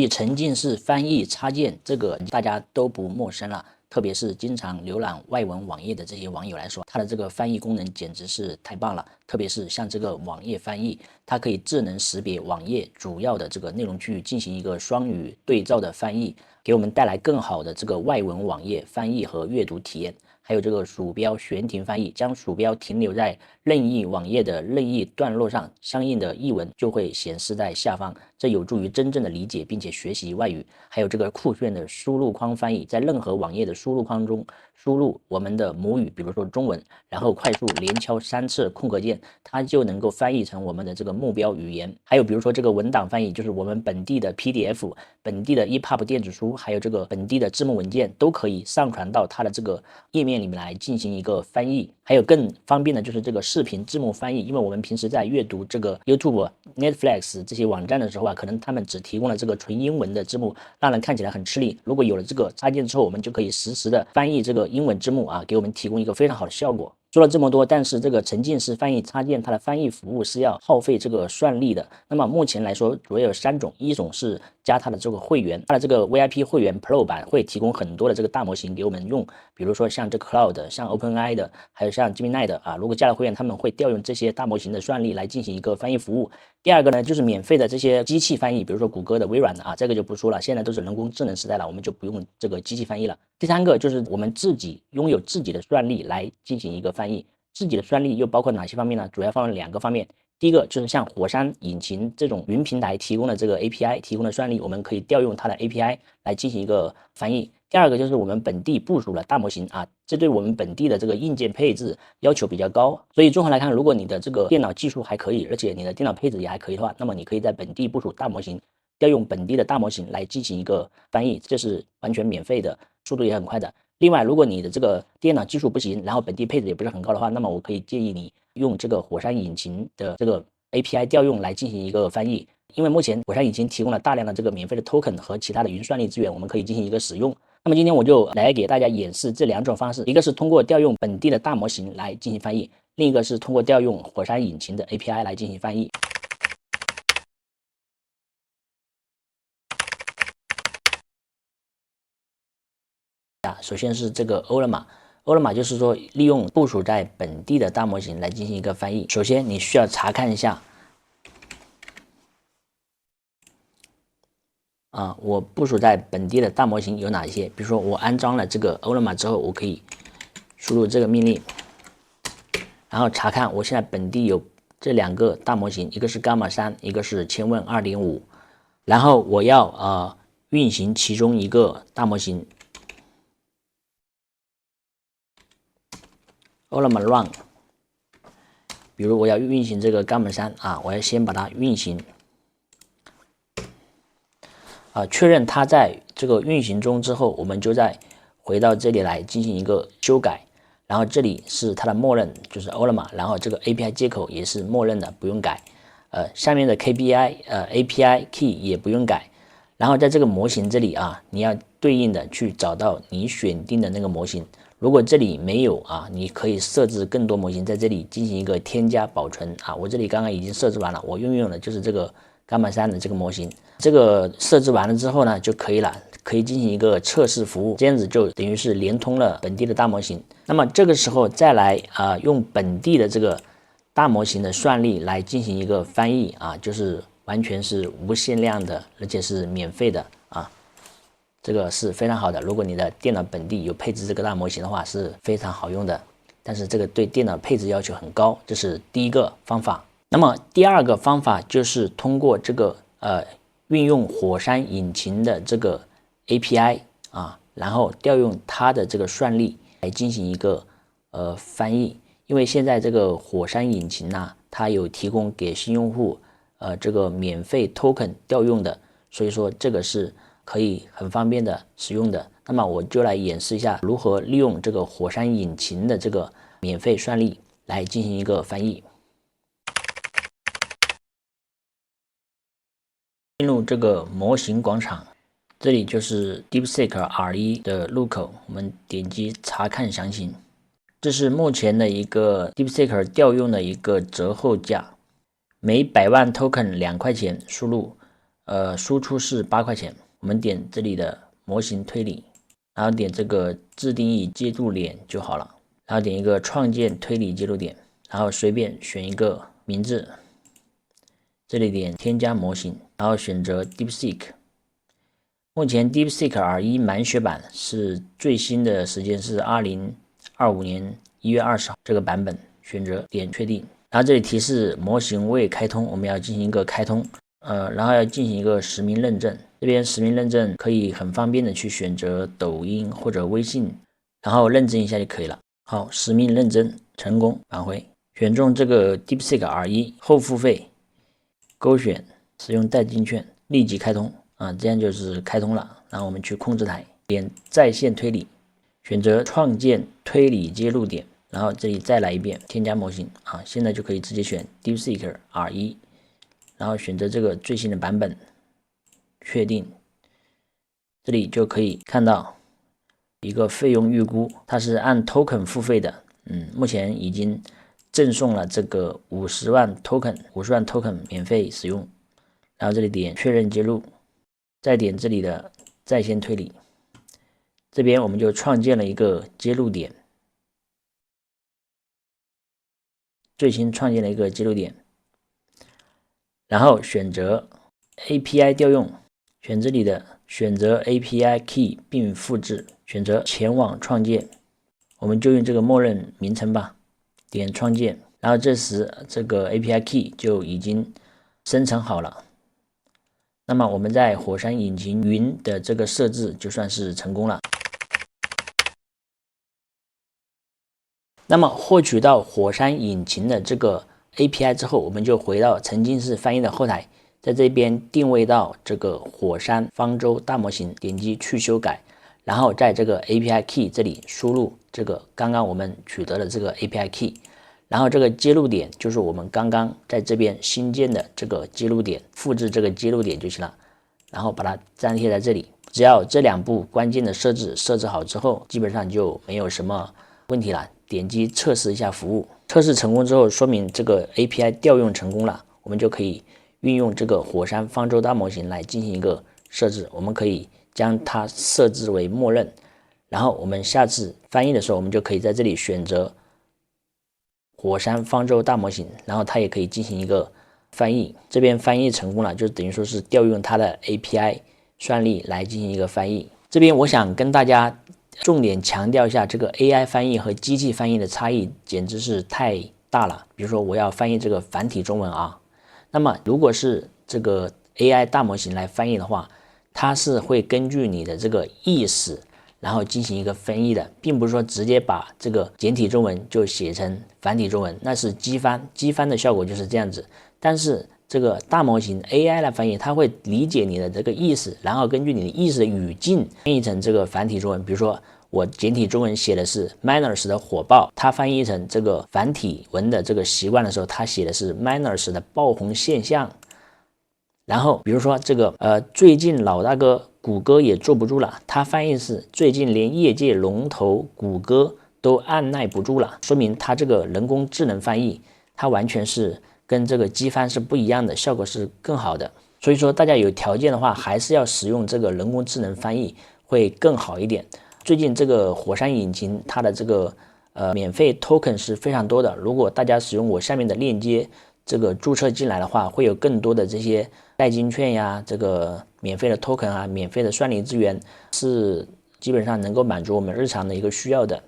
沉浸式翻译插件，这个大家都不陌生了。特别是经常浏览外文网页的这些网友来说，它的这个翻译功能简直是太棒了。特别是像这个网页翻译，它可以智能识别网页主要的这个内容区域，进行一个双语对照的翻译，给我们带来更好的这个外文网页翻译和阅读体验。还有这个鼠标悬停翻译，将鼠标停留在任意网页的任意段落上，相应的译文就会显示在下方，这有助于真正的理解并且学习外语。还有这个酷炫的输入框翻译，在任何网页的输入框中输入我们的母语，比如说中文，然后快速连敲3次空格键，它就能够翻译成我们的这个目标语言。还有比如说这个文档翻译，就是我们本地的 PDF、本地的 EPUB 电子书，还有这个本地的字幕文件都可以上传到它的这个页面里面来进行一个翻译。还有更方便的就是这个视频字幕翻译，因为我们平时在阅读这个 YouTube、Netflix 这些网站的时候啊，可能他们只提供了这个纯英文的字幕，让人看起来很吃力。如果有了这个插件之后，我们就可以实时的翻译这个英文字幕啊，给我们提供一个非常好的效果。说了这么多，但是这个沉浸式翻译插件它的翻译服务是要耗费这个算力的。那么目前来说主要有3种，一种是加它的这个会员，它的这个 VIP 会员 Pro 版会提供很多的这个大模型给我们用，比如说像这个 Cloud、像 OpenAI 的，还有像 Gemini 的啊，如果加了会员，他们会调用这些大模型的算力来进行一个翻译服务。第二个呢，就是免费的这些机器翻译，比如说谷歌的、微软的啊，这个就不说了，现在都是人工智能时代了，我们就不用这个机器翻译了。第3个就是我们自己拥有自己的算力来进行一个翻译，自己的算力又包括哪些方面呢？主要放2个方面。第一个就是像火山引擎这种云平台提供的这个 API 提供的算力，我们可以调用它的 API 来进行一个翻译。第二个就是我们本地部署的大模型啊，这对我们本地的这个硬件配置要求比较高，所以综合来看，如果你的这个电脑技术还可以，而且你的电脑配置也还可以的话，那么你可以在本地部署大模型，调用本地的大模型来进行一个翻译，这是完全免费的，速度也很快的。另外，如果你的这个电脑技术不行，然后本地配置也不是很高的话，那么我可以建议你用这个火山引擎的这个 API 调用来进行一个翻译，因为目前火山引擎提供了大量的这个免费的 token 和其他的云算力资源，我们可以进行一个使用。那么今天我就来给大家演示这2种方式，一个是通过调用本地的大模型来进行翻译，另一个是通过调用火山引擎的 API 来进行翻译。首先是这个欧勒玛，欧勒玛就是说利用部署在本地的大模型来进行一个翻译。首先你需要查看一下我部署在本地的大模型有哪些，比如说我安装了这个欧勒玛之后，我可以输入这个命令，然后查看我现在本地有这2个大模型，一个是伽马3，一个是千问 2.5， 然后我要运行其中一个大模型欧勒玛 run， 比如我要运行这个伽马3啊，我要先把它运行确认它在这个运行中之后，我们就再回到这里来进行一个修改。然后这里是它的默认，就是欧勒玛，然后这个 API 接口也是默认的，不用改。下面的 KPI API key 也不用改。然后在这个模型这里啊，你要对应的去找到你选定的那个模型。如果这里没有你可以设置更多模型，在这里进行一个添加保存我这里刚刚已经设置完了，我运用的就是这个伽马3的这个模型。这个设置完了之后呢，就可以了，可以进行一个测试服务，这样子就等于是连通了本地的大模型。那么这个时候再来用本地的这个大模型的算力来进行一个翻译就是完全是无限量的，而且是免费的这个是非常好的。如果你的电脑本地有配置这个大模型的话，是非常好用的。但是这个对电脑配置要求很高，这是第一个方法。那么第2个方法就是通过这个运用火山引擎的这个 API 然后调用它的这个算力来进行一个翻译。因为现在这个火山引擎它有提供给新用户这个免费 token 调用的，所以说这个是可以很方便的使用的。那么我就来演示一下如何利用这个火山引擎的这个免费算力来进行一个翻译。进入这个模型广场，这里就是 DeepSeek R1 的入口，我们点击查看详情。这是目前的一个 DeepSeek 调用的一个折后价，每100万 token 2块钱，输入输出是8块钱。我们点这里的模型推理，然后点这个自定义接入点就好了，然后点一个创建推理接入点，然后随便选一个名字，这里点添加模型，然后选择 DeepSeek。目前 DeepSeek R1 满血版是最新的时间是2025年1月20号这个版本，选择点确定。然后这里提示模型未开通，我们要进行一个开通，然后要进行一个实名认证。这边实名认证可以很方便的去选择抖音或者微信，然后认证一下就可以了。好，实名认证成功，返回，选中这个 DeepSeek R1后付费，勾选使用代金券，立即开通这样就是开通了。然后我们去控制台，点在线推理，选择创建推理接入点，然后这里再来一遍添加模型现在就可以直接选 DeepSeek R1，然后选择这个最新的版本，确定。这里就可以看到一个费用预估，它是按 token 付费的，目前已经赠送了这个50万 token 免费使用。然后这里点确认接入，再点这里的在线推理，这边我们就创建了一个接入点，最新创建了一个接入点，然后选择 API 调用，选这里的选择 API key 并复制，选择前往创建，我们就用这个默认名称吧，点创建，然后这时这个 API key 就已经生成好了。那么我们在火山引擎云的这个设置就算是成功了。那么获取到火山引擎的这个 API 之后，我们就回到沉浸式翻译的后台，在这边定位到这个火山方舟大模型，点击去修改，然后在这个 API key 这里输入这个刚刚我们取得的这个 API key， 然后这个接入点就是我们刚刚在这边新建的这个接入点，复制这个接入点就行了，然后把它粘贴在这里。只要这2步关键的设置好之后，基本上就没有什么问题了。点击测试一下服务，测试成功之后，说明这个 API 调用成功了，我们就可以运用这个火山方舟大模型来进行一个设置。我们可以将它设置为默认，然后我们下次翻译的时候，我们就可以在这里选择火山方舟大模型，然后它也可以进行一个翻译。这边翻译成功了，就等于说是调用它的 API 算力来进行一个翻译。这边我想跟大家重点强调一下，这个 AI 翻译和机器翻译的差异简直是太大了。比如说我要翻译这个繁体中文那么如果是这个 AI 大模型来翻译的话，它是会根据你的这个意思然后进行一个翻译的，并不是说直接把这个简体中文就写成繁体中文，那是机翻的效果就是这样子。但是这个大模型 AI 来翻译，它会理解你的这个意思，然后根据你的意思的语境翻译成这个繁体中文。比如说我简体中文写的是 Manners 的火爆，它翻译成这个繁体文的这个习惯的时候，它写的是 Manners 的爆红现象。然后比如说这个最近老大哥谷歌也坐不住了，它翻译是最近连业界龙头谷歌都按耐不住了，说明它这个人工智能翻译它完全是跟这个机翻是不一样的，效果是更好的。所以说大家有条件的话，还是要使用这个人工智能翻译会更好一点。最近这个火山引擎它的这个免费 token 是非常多的，如果大家使用我下面的链接这个注册进来的话，会有更多的这些代金券呀，这个免费的 token免费的算力资源，是基本上能够满足我们日常的一个需要的。